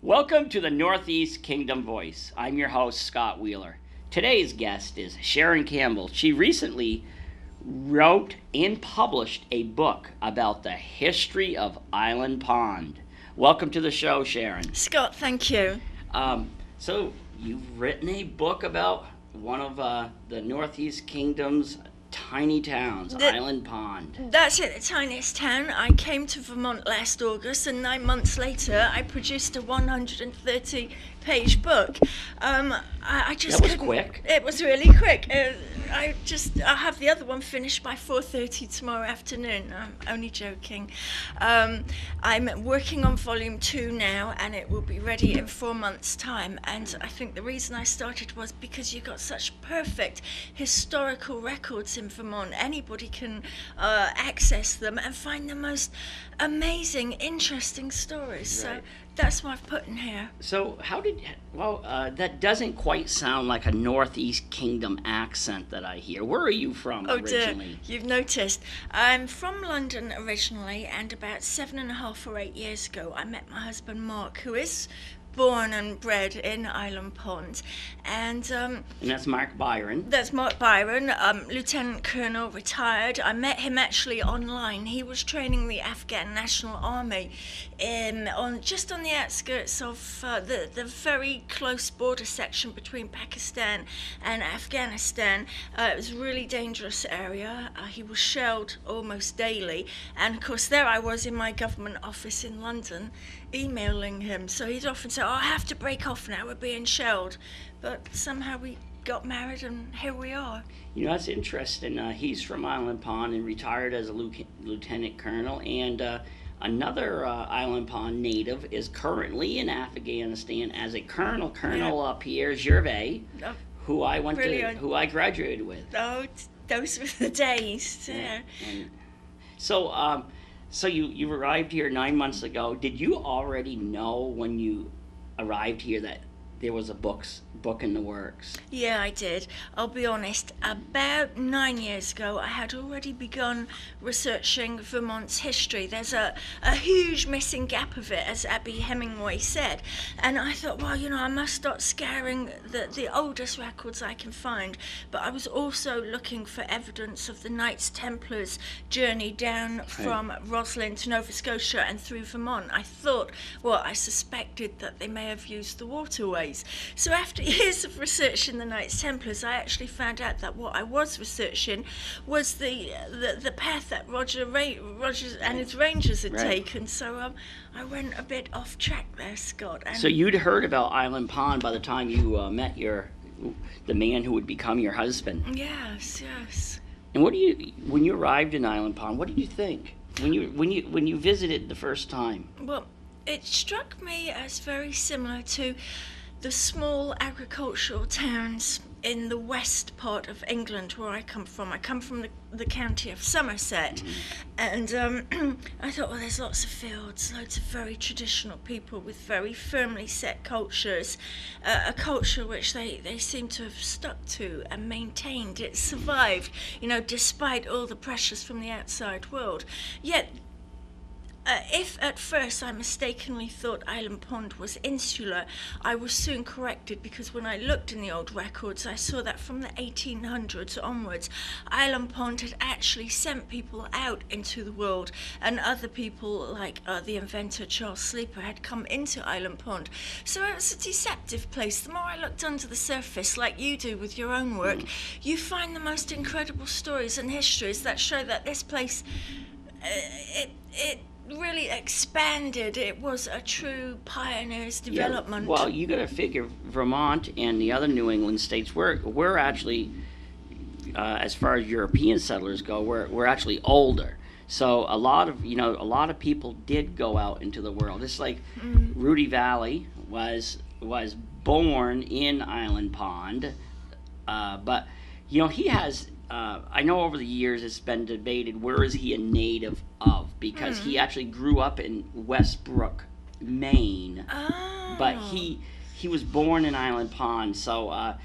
Welcome to the Northeast Kingdom Voice. I'm your host, Scott Wheeler. Today's guest is Sharon Campbell. She recently wrote and published a book about the history of Island Pond. Welcome to the show, Sharon. Scott, thank you. So you've written a book about one of the Northeast Kingdom's tiny towns, Island Pond. That's it, the tiniest town. I came to Vermont last August, and 9 months later, I produced a 130-page book. I just That was quick. It was really quick. I'll have the other one finished by 4:30 tomorrow afternoon. I'm only joking. I'm working on volume 2 now, and it will be ready in 4 months' time. And I think the reason I started was because you got such perfect historical records in Vermont. Anybody can access them and find the most amazing, interesting stories. Right. So that's what I've put in here. So that doesn't quite sound like a Northeast Kingdom accent that I hear. Where are you from originally? Dear, you've noticed. I'm from London originally, and about 7.5 or 8 years ago, I met my husband Mark, who is born and bred in Island Pond, and that's Mark Byron. That's Mark Byron, Lieutenant Colonel, retired. I met him actually online. He was training the Afghan National Army on the outskirts of the very close border section between Pakistan and Afghanistan. It was a really dangerous area. He was shelled almost daily, and of course there I was in my government office in London emailing him. So he'd often say, I have to break off now, we're being shelled. But somehow we got married, and here we are. You know, that's interesting. He's from Island Pond and retired as a lieutenant colonel, and another Island Pond native is currently in Afghanistan as a colonel, Pierre Gervais, who I graduated with. Oh, those were the days. Yeah. So you arrived here 9 months ago. Did you already know when you arrived here that there was a book in the works? Yeah, I did. I'll be honest. About 9 years ago, I had already begun researching Vermont's history. There's a huge missing gap of it, as Abby Hemingway said. And I thought, well, I must start scouring the oldest records I can find. But I was also looking for evidence of the Knights Templars' journey down from Roslyn to Nova Scotia and through Vermont. I suspected that they may have used the waterways. So after years of research in the Knights Templars, I actually found out that what I was researching was the path that Rogers and his Rangers had taken. So I went a bit off track there, Scott. So you'd heard about Island Pond by the time you met the man who would become your husband. Yes. And when you arrived in Island Pond, what did you think when you visited the first time? Well, it struck me as very similar to the small agricultural towns in the west part of England where I come from. I come from the county of Somerset, and I thought, well, there's lots of fields, loads of very traditional people with very firmly set cultures, a culture which they seem to have stuck to and maintained. It survived, despite all the pressures from the outside world. Yet, if at first I mistakenly thought Island Pond was insular, I was soon corrected, because when I looked in the old records, I saw that from the 1800s onwards, Island Pond had actually sent people out into the world, and other people, like the inventor Charles Sleeper, had come into Island Pond. So it was a deceptive place. The more I looked under the surface, like you do with your own work, you find the most incredible stories and histories that show that this place, it really expanded. It was a true pioneer's development. Yeah, well, you got to figure Vermont and the other New England states, we're actually, as far as European settlers go, we're actually older. So a lot of people did go out into the world. It's like Rudy Valley was born in Island Pond, but he has. I know over the years it's been debated where is he a native of, because he actually grew up in Westbrook, Maine, but he was born in Island Pond. So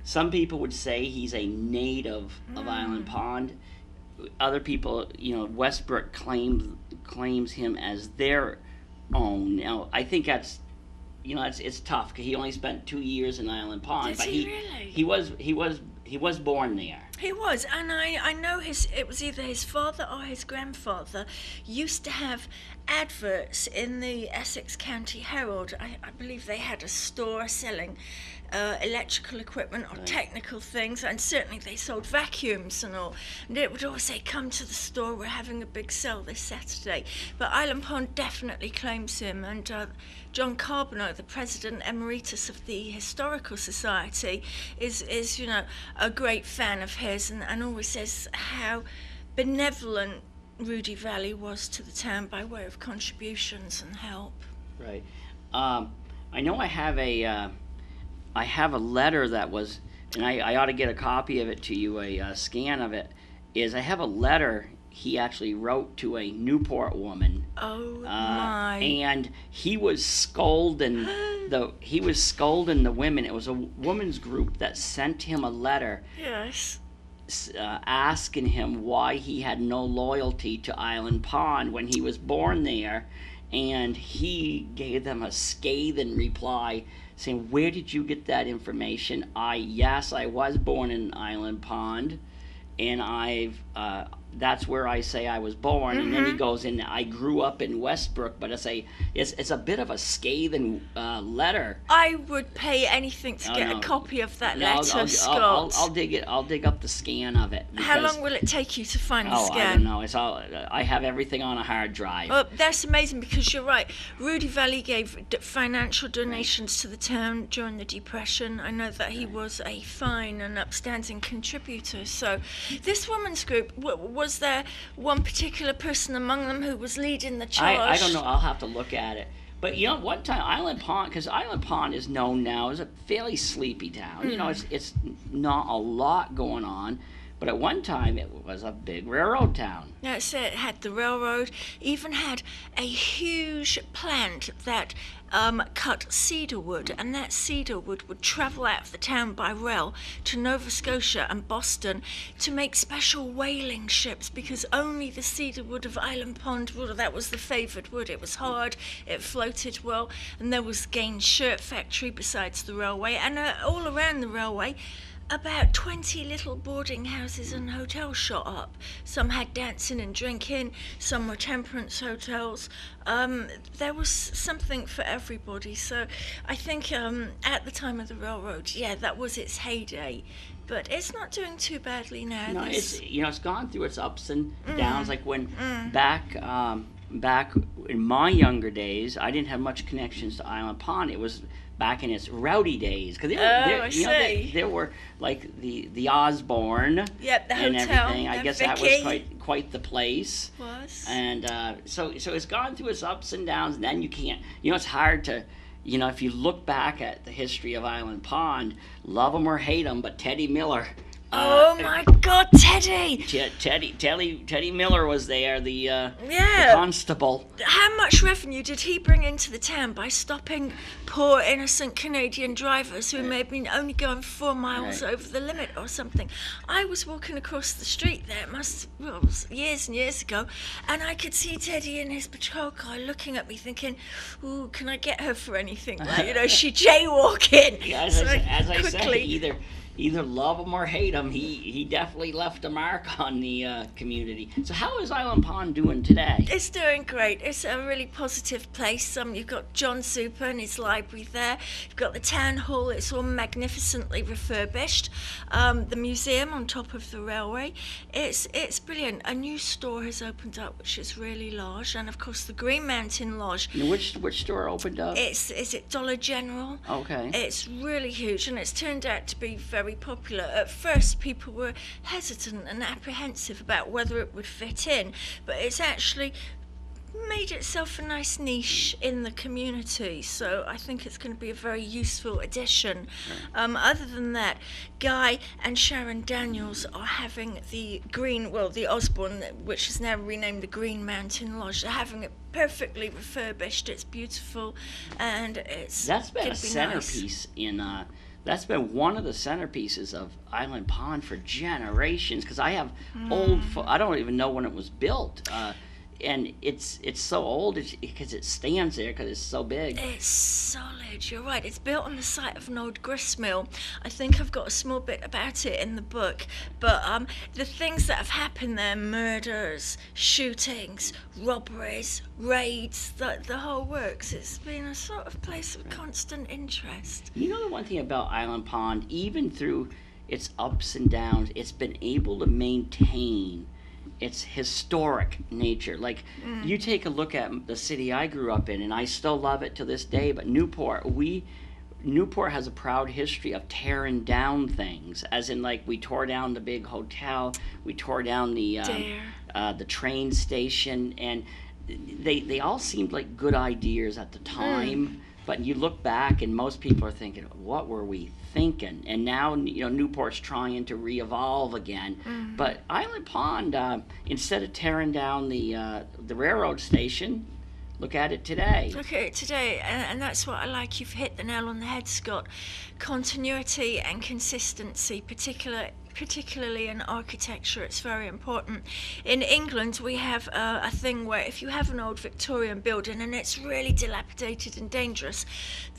some people would say he's a native of Island Pond. Other people, Westbrook claims him as their Oh no, I think that's it's tough. 'Cause he only spent 2 years in Island Pond, Did but he really? he was born there. He was, and I know it was either his father or his grandfather used to have adverts in the Essex County Herald. I believe they had a store selling electrical equipment or technical things, and certainly they sold vacuums and all. And it would always say, "Come to the store, we're having a big sale this Saturday." But Island Pond definitely claims him, and John Carbonell, the president emeritus of the Historical Society, is a great fan of his, and always says how benevolent Rudy Valley was to the town by way of contributions and help. Right. I know I have a letter that was, and I ought to get a copy of it to you, a scan of it. I have a letter he actually wrote to a Newport woman. Oh my! And he was scolding the women. It was a women's group that sent him a letter. Yes. Asking him why he had no loyalty to Island Pond when he was born there, and he gave them a scathing reply saying, "Where did you get that information? Yes, I was born in Island Pond, and that's where I say I was born." And then he goes in, "I grew up in Westbrook," but it's a bit of a scathing letter. I would pay anything to get a copy of that letter, Scott. I'll dig up the scan of it. How long will it take you to find the scan? I don't know. It's all. I have everything on a hard drive. Well, that's amazing, because you're right. Rudy Valley gave financial donations to the town during the Depression. I know that he was a fine and upstanding contributor. So, this women's group, was there one particular person among them who was leading the charge? I don't know. I'll have to look at it. But one time Island Pond, because Island Pond is known now as a fairly sleepy town. It's not a lot going on. But at one time, it was a big railroad town. That's it. It had the railroad, even had a huge plant that cut cedar wood, and that cedar wood would travel out of the town by rail to Nova Scotia and Boston to make special whaling ships, because only the cedar wood of Island Pond wood, that was the favoured wood. It was hard, it floated well, and there was Gaines Shirt Factory besides the railway, and all around the railway, about 20 little boarding houses and hotels shot up. Some had dancing and drinking, some were temperance hotels. There was something for everybody. So I think at the time of the railroad, that was its heyday. But it's not doing too badly now. No, it's gone through its ups and downs. Like when back in my younger days, I didn't have much connections to Island Pond. It was back in its rowdy days, because there were like the Osborne, the and hotel, everything. I guess that was quite the place. Was. And so it's gone through its ups and downs, and then you can't. It's hard to. If you look back at the history of Island Pond, love them or hate them, but Teddy Miller. Oh my God, Teddy! Teddy Miller was there, the constable. How much revenue did he bring into the town by stopping poor innocent Canadian drivers who may have been only going 4 miles over the limit or something? I was walking across the street there, it was years and years ago, and I could see Teddy in his patrol car looking at me thinking, "Ooh, can I get her for anything?" She jaywalking. Yeah, as I say, either love him or hate him, he definitely left a mark on the community. So how is Island Pond doing today? It's doing great. It's a really positive place. You've got John Super and his library there. You've got the town hall. It's all magnificently refurbished. The museum on top of the railway. It's brilliant. A new store has opened up, which is really large, and of course the Green Mountain Lodge. And which store opened up? Is it Dollar General? Okay. It's really huge, and it's turned out to be very popular. At first, people were hesitant and apprehensive about whether it would fit in, but it's actually made itself a nice niche in the community, so I think it's going to be a very useful addition. Other than that, Guy and Sharon Daniels are having the Osborne, which is now renamed the Green Mountain Lodge. They're having it perfectly refurbished. It's beautiful, and that's been a centerpiece in that's been one of the centerpieces of Island Pond for generations, because I have I don't even know when it was built. and it's so old because it stands there because it's so big. It's solid, you're right. It's built on the site of an old gristmill. I think I've got a small bit about it in the book. But the things that have happened there, murders, shootings, robberies, raids, the whole works. It's been a sort of place of constant interest. You know the one thing about Island Pond, even through its ups and downs, it's been able to maintain its historic nature. Like, you take a look at the city I grew up in, and I still love it to this day, but Newport has a proud history of tearing down things, as in, like, we tore down the big hotel, we tore down the train station, and they all seemed like good ideas at the time. But you look back, and most people are thinking, what were we thinking? And now, Newport's trying to re-evolve again. But Island Pond, instead of tearing down the railroad station, look at it today. Look at it today, and that's what I like. You've hit the nail on the head, Scott. Continuity and consistency, particularly in architecture, it's very important. In England, we have a thing where if you have an old Victorian building and it's really dilapidated and dangerous,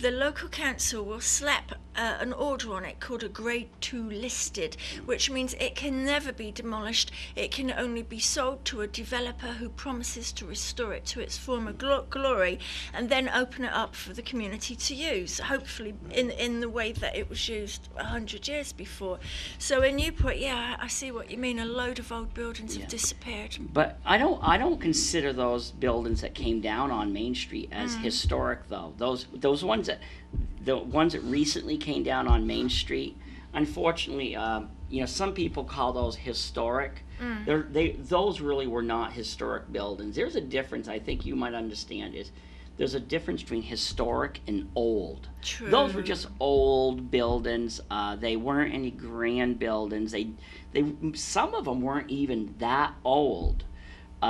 the local council will slap an order on it called a Grade 2 listed, which means it can never be demolished. It can only be sold to a developer who promises to restore it to its former glory and then open it up for the community to use, hopefully in the way that it was used 100 years before. So in Newport, yeah, I see what you mean. A load of old buildings have disappeared. But I don't consider those buildings that came down on Main Street as historic, though. Those ones that recently came down on Main Street, unfortunately, some people call those historic. Those really were not historic buildings. There's a difference. I think you might understand is there's a difference between historic and old. True. Those were just old buildings. They weren't any grand buildings. They some of them weren't even that old.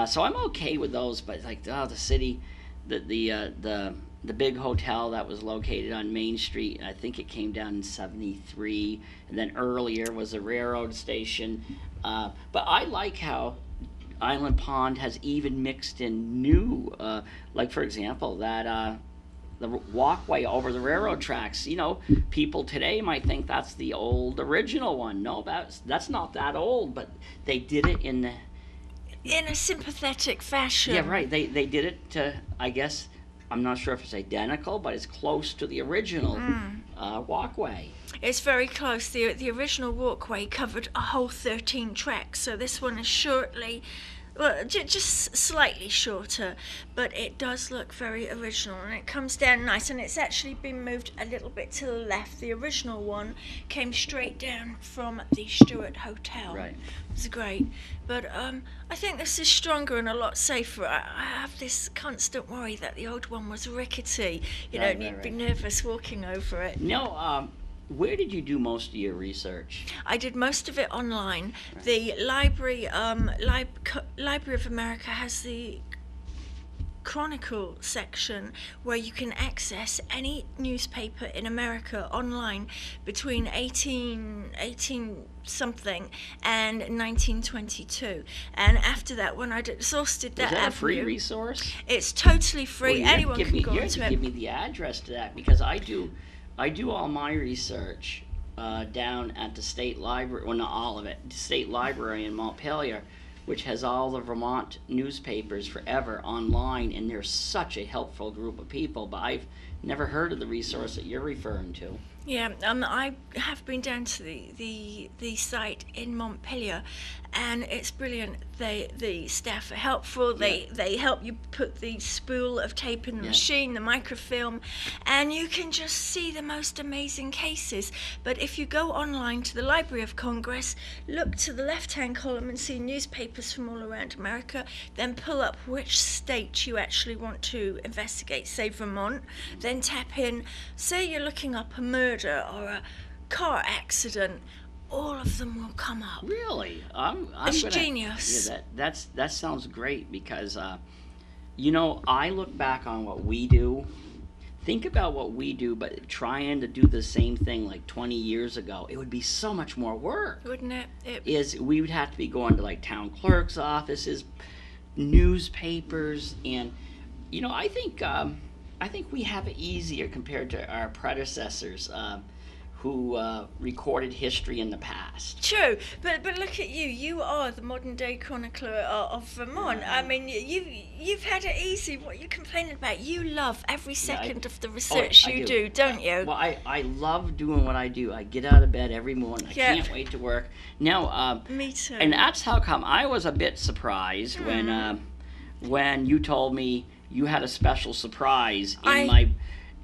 So I'm okay with those. But like the city, the big hotel that was located on Main Street, I think it came down in '73, and then earlier was the railroad station. But I like how Island Pond has even mixed in new, like for example, that the walkway over the railroad tracks. People today might think that's the old original one. No, that's not that old, but they did it in a sympathetic fashion. Yeah, right. They did it to, I guess, I'm not sure if it's identical, but it's close to the original walkway. It's very close. The original walkway covered a whole 13 tracks, so this one is just slightly shorter, but it does look very original, and it comes down nice, and it's actually been moved a little bit to the left. The original one came straight down from the Stuart Hotel. Right. It's great, but I think this is stronger and a lot safer. I have this constant worry that the old one was rickety. You'd be nervous walking over it. No, where did you do most of your research? I did most of it online. Right. The Library of America has the Chronicle section where you can access any newspaper in America online between 18 something and 1922. And after that, when I'd exhausted that avenue, a free resource? It's totally free. Anyone can go into it. Give me the address to that, because I do all my research down at the State Library, well, not all of it, the State Library in Montpelier, which has all the Vermont newspapers forever online, and they're such a helpful group of people, but I've never heard of the resource that you're referring to. Yeah, I have been down to the site in Montpelier, and it's brilliant. The staff are helpful. They help you put the spool of tape in the machine, the microfilm, and you can just see the most amazing cases. But if you go online to the Library of Congress, look to the left-hand column and see newspapers from all around America, then pull up which state you actually want to investigate, say Vermont, then tap in, say you're looking up a murder or a car accident, all of them will come up. Really? It's genius. Yeah, that sounds great, because I look back on what we do. Think about what we do, but trying to do the same thing like 20 years ago, it would be so much more work. Wouldn't it? We would have to be going to like town clerk's offices, newspapers, and I think we have it easier compared to our predecessors who recorded history in the past. True, but look at you. You are the modern day chronicler of Vermont. I mean, you've had it easy. What are you complaining about? You love every second of the research you do, don't you? Well, I love doing what I do. I get out of bed every morning. I can't wait to work. Now, me too. And that's how come I was a bit surprised when you told me you had a special surprise in my.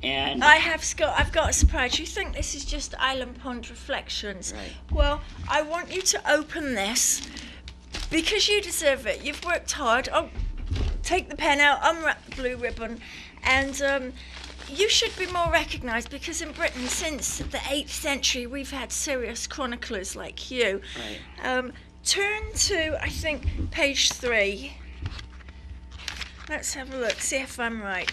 And I have, Scott. I've got a surprise. You think this is just Island Pond Reflections? Right. Well, I want you to open this because you deserve it. You've worked hard. Oh, take the pen out, unwrap the blue ribbon, and you should be more recognised because in Britain, since the 8th century, we've had serious chroniclers like you. Right. Turn to, I think, page 3. Let's have a look. See if I'm right.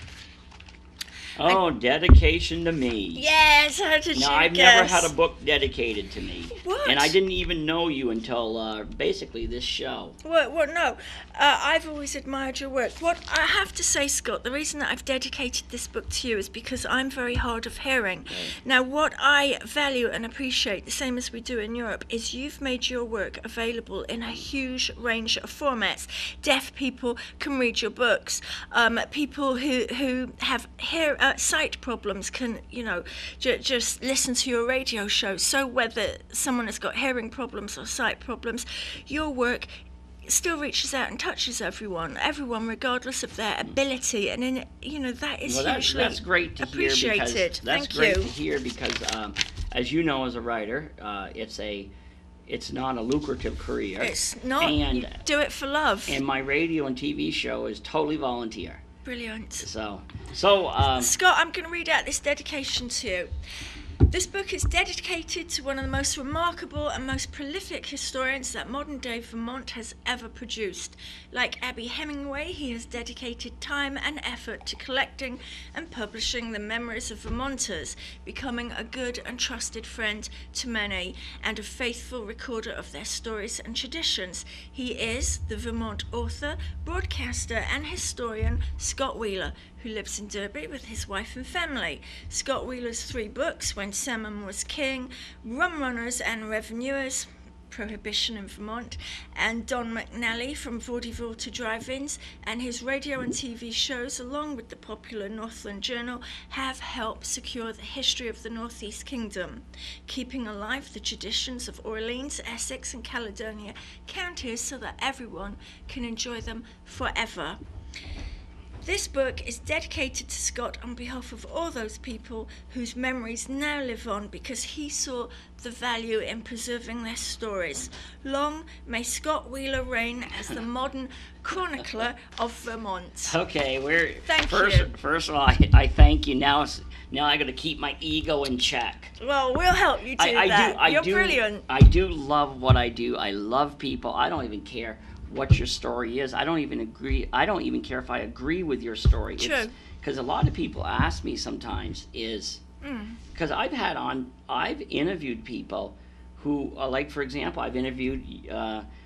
Oh, dedication to me. Yes, how did you I've guess? never had a book dedicated to me. What? And I didn't even know you until basically this show. Well, no. I've always admired your work. What I have to say, Scott, the reason that I've dedicated this book to you is because I'm very hard of hearing. Right. Now, what I value and appreciate, the same as we do in Europe, is you've made your work available in a huge range of formats. Deaf people can read your books. People who have sight problems can, just listen to your radio show. So whether someone has got hearing problems or sight problems, your work still reaches out and touches everyone regardless of their ability, and that is hugely that's great to appreciated. Hear to hear because as you know, as a writer, it's not a lucrative career. It's not. And you do it for love. And my radio and TV show is totally volunteer. Brilliant. So Scott, I'm going to read out this dedication to you. This book is dedicated to one of the most remarkable and most prolific historians that modern-day Vermont has ever produced. Like Abby Hemingway, he has dedicated time and effort to collecting and publishing the memories of Vermonters, becoming a good and trusted friend to many, and a faithful recorder of their stories and traditions. He is the Vermont author, broadcaster, and historian Scott Wheeler, who lives in Derby with his wife and family. Scott Wheeler's 3 books, When Salmon Was King, Rum Runners and Revenuers, Prohibition in Vermont, and Don McNally, From Vaudeville to Drive-Ins, and his radio and TV shows, along with the popular Northland Journal, have helped secure the history of the Northeast Kingdom, keeping alive the traditions of Orleans, Essex, and Caledonia counties so that everyone can enjoy them forever. This book is dedicated to Scott on behalf of all those people whose memories now live on because he saw the value in preserving their stories. Long may Scott Wheeler reign as the modern chronicler of Vermont. Okay, Thank you. First of all, I thank you. Now I got to keep my ego in check. Well, we'll help you do that. You're brilliant. I do love what I do. I love people. I don't even care what your story is. I don't even care if I agree with your story. True. Because a lot of people ask me sometimes because I've interviewed people who, like for example, I've interviewed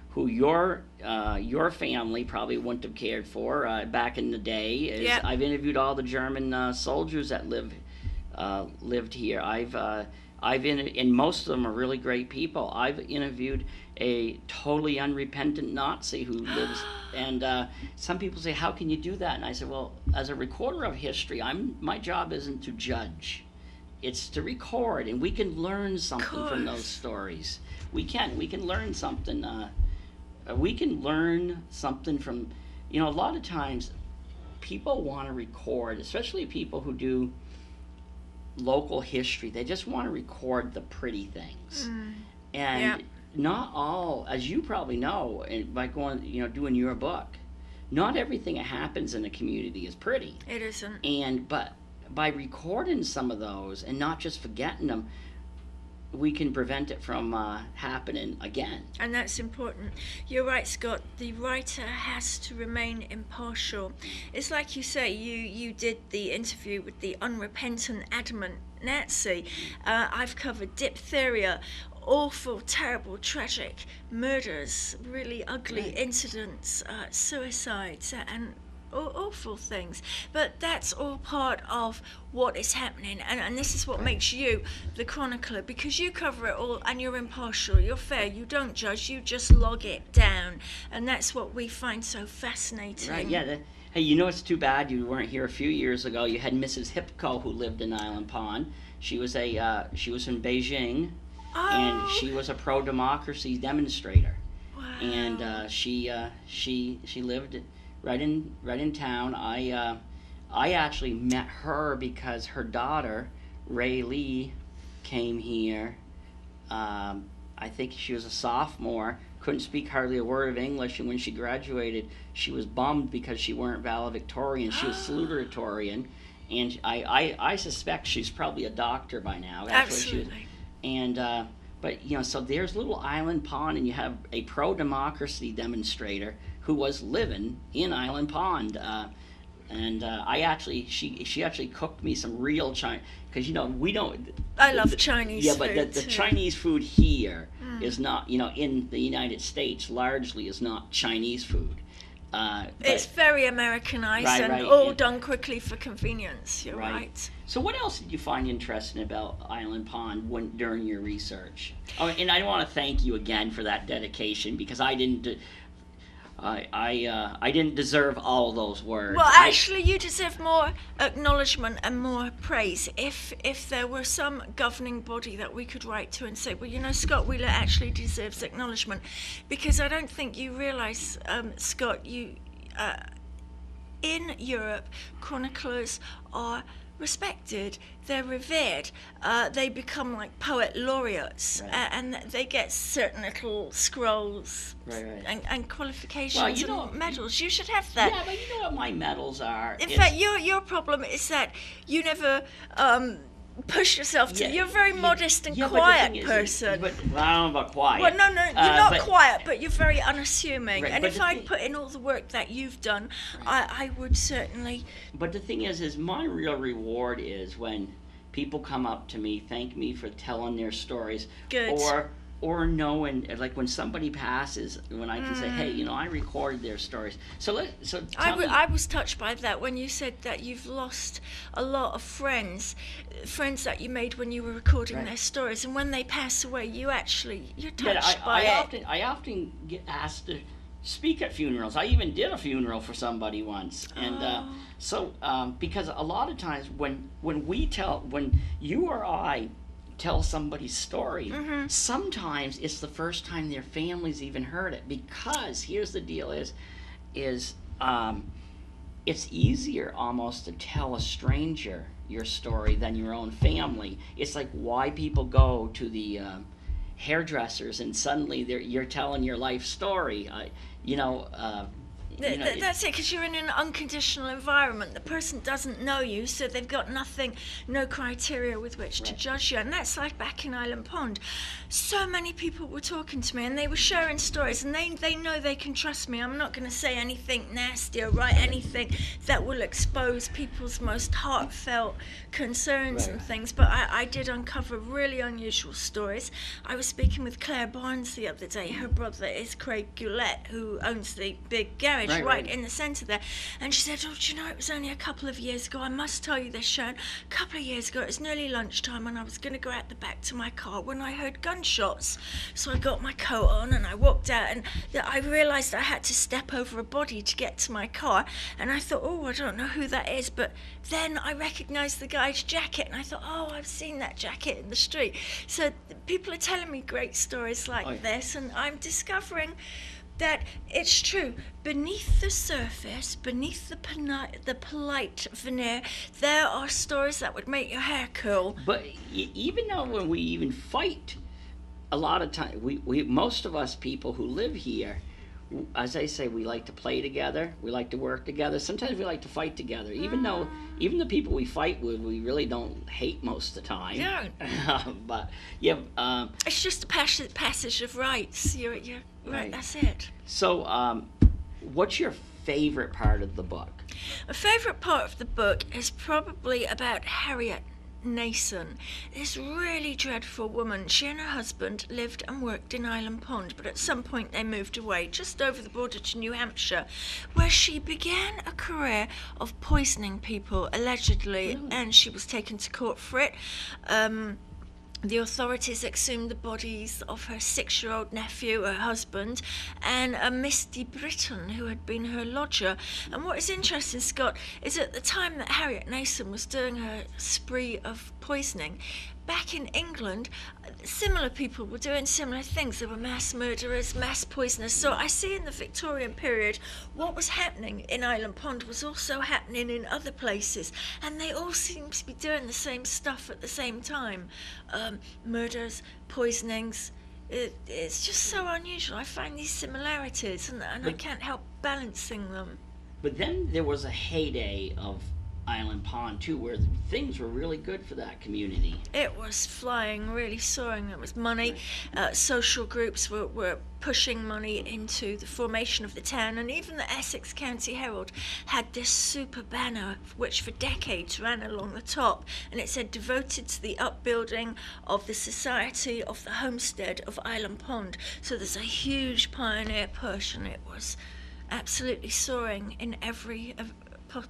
who your family probably wouldn't have cared for back in the day. Yep. I've interviewed all the German soldiers that lived here. And most of them are really great people. I've interviewed a totally unrepentant Nazi who lives, and some people say, how can you do that? And I said, well, as a recorder of history, my job isn't to judge. It's to record, and we can learn something from those stories. We can learn something. We can learn something from, a lot of times people want to record, especially people who do local history. They just want to record the pretty things. And not all, as you probably know, by going, doing your book, not everything that happens in a community is pretty. It isn't. But by recording some of those and not just forgetting them, we can prevent it from happening again. And that's important. You're right, Scott. The writer has to remain impartial. It's like you say, you did the interview with the unrepentant, adamant Nazi. I've covered diphtheria, awful, terrible, tragic murders, really ugly incidents, suicides, and awful things. But that's all part of what is happening, and this is what makes you the chronicler, because you cover it all and you're impartial, you're fair, you don't judge, you just log it down, and that's what we find so fascinating. Right, yeah. Hey, you know, it's too bad you weren't here a few years ago. You had Mrs. Hipko, who lived in Island Pond. She was from Beijing, and she was a pro-democracy demonstrator. Wow. And she lived right in town. I actually met her because her daughter, Ray Lee, came here. I think she was a sophomore, couldn't speak hardly a word of English, and when she graduated, she was bummed because she weren't valedictorian. She was salutatorian, and I suspect she's probably a doctor by now. That's Absolutely. What she was. But you know, so there's little Island Pond, and you have a pro-democracy demonstrator who was living in Island Pond. She actually cooked me some real Chinese, because you know we don't. I love Chinese food. Yeah, but the Chinese food here is not, you know, in the United States largely is not Chinese food. It's very Americanized right, all done quickly for convenience. You're right. So what else did you find interesting about Island Pond during your research? Oh, and I want to thank you again for that dedication, because I didn't deserve all those words. Well, actually, you deserve more acknowledgement and more praise. If there were some governing body that we could write to and say, well, you know, Scott Wheeler actually deserves acknowledgement, because I don't think you realise, Scott, in Europe, chroniclers are respected, they're revered, they become like poet laureates, and they get certain little scrolls and qualifications and medals. You should have that. Yeah, but you know what my medals are? In fact, your problem is that you never push yourself to. You're a very modest and quiet person. Well, I don't know about quiet. Well, no, you're not quiet, but you're very unassuming. Right, and if I'd put in all the work that you've done, I would certainly. But the thing is my real reward is when people come up to me, thank me for telling their stories. Good. Or knowing, like when somebody passes, when I can say, hey, you know, I recorded their stories. I was touched by that when you said that you've lost a lot of friends that you made when you were recording their stories, and when they pass away, you're touched by it. I often get asked to speak at funerals. I even did a funeral for somebody once, and because a lot of times when you or I tell somebody's story, sometimes it's the first time their family's even heard it, because here's the deal is it's easier almost to tell a stranger your story than your own family. It's like why people go to the hairdressers and suddenly you're telling your life story. That's it, because you're in an unconditional environment. The person doesn't know you, so they've got no criteria with which to judge you. And that's like back in Island Pond. So many people were talking to me, and they were sharing stories, and they know they can trust me. I'm not going to say anything nasty or write anything that will expose people's most heartfelt concerns and things, but I did uncover really unusual stories. I was speaking with Claire Barnes the other day. Her brother is Craig Goulet, who owns the big garage right in the centre there, and she said, oh, do you know, it was only a couple of years ago, I must tell you this, Sharon, a couple of years ago, it was nearly lunchtime, and I was going to go out the back to my car when I heard gunshots. So I got my coat on and I walked out, and I realised I had to step over a body to get to my car, and I thought, oh, I don't know who that is, but then I recognised the guy's jacket, and I thought, oh, I've seen that jacket in the street. So people are telling me great stories like this, and I'm discovering that it's true. Beneath the surface, beneath the polite veneer, there are stories that would make your hair curl. But even though when we even fight, a lot of times, we most of us people who live here, as I say, we like to play together, we like to work together. Sometimes we like to fight together, even though even the people we fight with, we really don't hate most of the time. No. But it's just a passage of rights. You're right. That's it. So, what's your favorite part of the book? My favorite part of the book is probably about Harriet. Nason, this really dreadful woman. She and her husband lived and worked in Island Pond, but at some point they moved away, just over the border to New Hampshire, where she began a career of poisoning people, allegedly, and she was taken to court for it. The authorities exhumed the bodies of her 6-year-old nephew, her husband, and a Misty Britton, who had been her lodger. And what is interesting, Scott, is at the time that Harriet Nason was doing her spree of poisoning, back in England, similar people were doing similar things. There were mass murderers, mass poisoners. So I see in the Victorian period what was happening in Island Pond was also happening in other places, and they all seem to be doing the same stuff at the same time. Murders, poisonings. It's just so unusual. I find these similarities, and I can't help balancing them. But then there was a heyday of Island Pond too, where things were really good for that community. It was flying, really soaring. There was money. Social groups were pushing money into the formation of the town, and even the Essex County Herald had this super banner which for decades ran along the top, and it said, devoted to the upbuilding of the Society of the Homestead of Island Pond. So there's a huge pioneer push, and it was absolutely soaring in every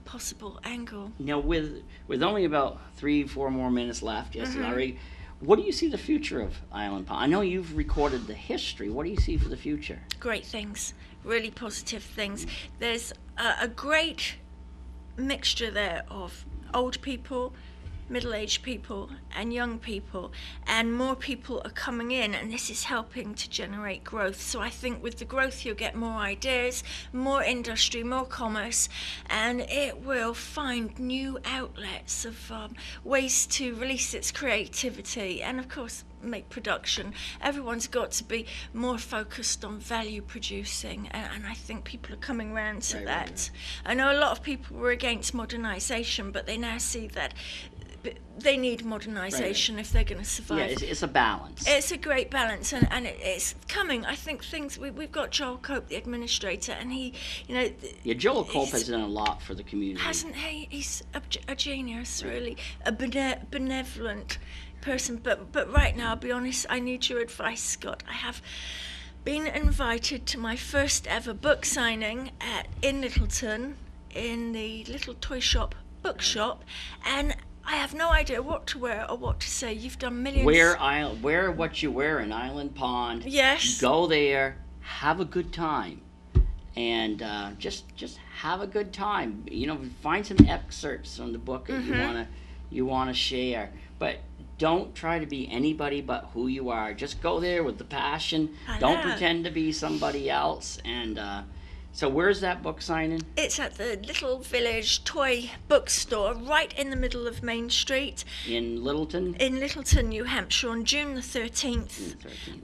possible angle. Now, with only about 3-4 more minutes left, yes, Larry, what do you see the future of Island Pond? I know you've recorded the history. What do you see for the future? Great things, really positive things. There's a great mixture there of old people, middle-aged people, and young people, and more people are coming in, and this is helping to generate growth. So I think with the growth you'll get more ideas, more industry, more commerce, and it will find new outlets of ways to release its creativity, and of course make production. Everyone's got to be more focused on value producing, and I think people are coming round to that. Right. I know a lot of people were against modernisation, but they now see that they need modernisation if they're going to survive. Yeah, it's a balance. It's a great balance, and it's coming. I think things. We've got Joel Cope, the administrator, and he, Joel Cope has done a lot for the community, hasn't he? He's a genius, really, a benevolent person. But right now, I'll be honest, I need your advice, Scott. I have been invited to my first ever book signing in Littleton, in the little toy shop, bookshop, and I have no idea what to wear or what to say. You've done millions. Wear what you wear in Island Pond. Yes. Go there, have a good time, and just have a good time. Find some excerpts from the book that you wanna share, but don't try to be anybody but who you are. Just go there with the passion. Don't pretend to be somebody else, and. So where's that book signing? It's at the Little Village Toy Bookstore, right in the middle of Main Street. In Littleton? In Littleton, New Hampshire, on June the 13th.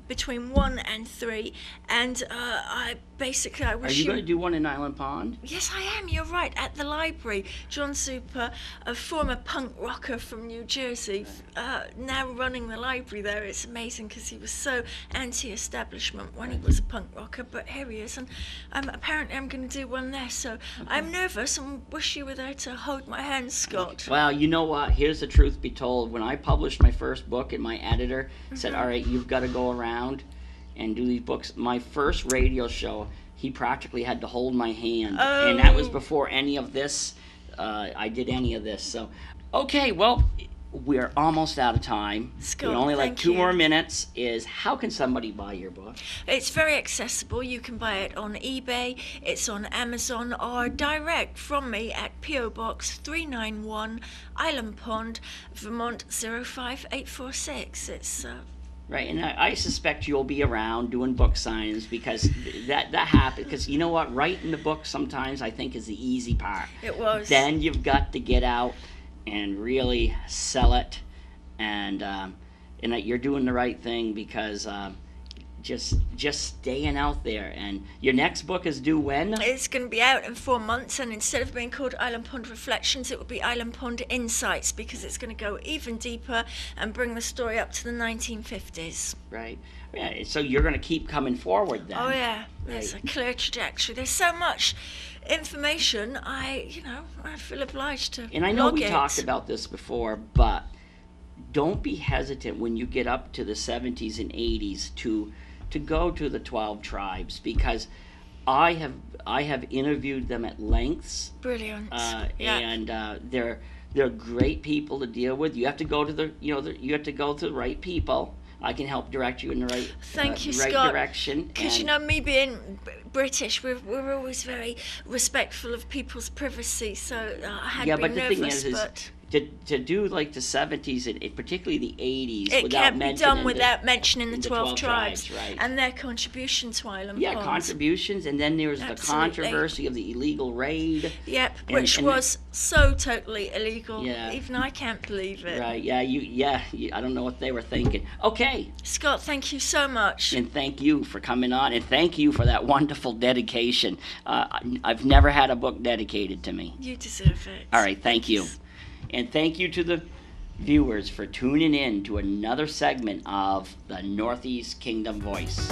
Between 1 and 3. And I wish you... Are you going to do one in Island Pond? Yes, I am. You're right. At the library. John Super, a former punk rocker from New Jersey, now running the library there. It's amazing because he was so anti-establishment when he was a punk rocker. But here he is. And apparently I'm going to do one there, so I'm nervous and wish you were there to hold my hand, Scott. Well, you know what? Here's the truth be told. When I published my first book and my editor said, all right, you've got to go around and do these books, my first radio show, he practically had to hold my hand. Oh. And that was before any of this, I did any of this. So, okay, well, we're almost out of time. Scott, we only like 2 more minutes. How can somebody buy your book? It's very accessible. You can buy it on eBay, it's on Amazon, or direct from me at P.O. Box 391, Island Pond, Vermont 05846. It's right, and I suspect you'll be around doing book signings because that happens. Because you know what, writing the book sometimes I think is the easy part. It was. Then you've got to get out and really sell it, and that you're doing the right thing because just staying out there. And your next book is due when? It's going to be out in 4 months, and instead of being called Island Pond Reflections, it will be Island Pond Insights, because it's going to go even deeper and bring the story up to the 1950s. Right. Yeah, so you're going to keep coming forward then. Oh yeah, there's a clear trajectory. There's so much information. I feel obliged to. And I know we talked about this before, but don't be hesitant when you get up to the 70s and 80s to go to the 12 tribes, because I have interviewed them at lengths. Brilliant. And they're great people to deal with. You have to go to you have to go to the right people. I can help direct you in the right Thank you, right Scott. direction. Because me being British, we're always very respectful of people's privacy. So I had been but the nervous, thing is to do like the 70s and particularly the 80s, it without can't be done without the, mentioning the 12 tribes, right? And their contributions to Island Yeah, Ponds. Contributions, and then there was the controversy of the illegal raid. Yep, which was so totally illegal. Yeah. Even I can't believe it. Right? Yeah. I don't know what they were thinking. Okay. Scott, thank you so much. And thank you for coming on, and thank you for that wonderful dedication. I've never had a book dedicated to me. You deserve it. All right, thank you. And thank you to the viewers for tuning in to another segment of the Northeast Kingdom Voice.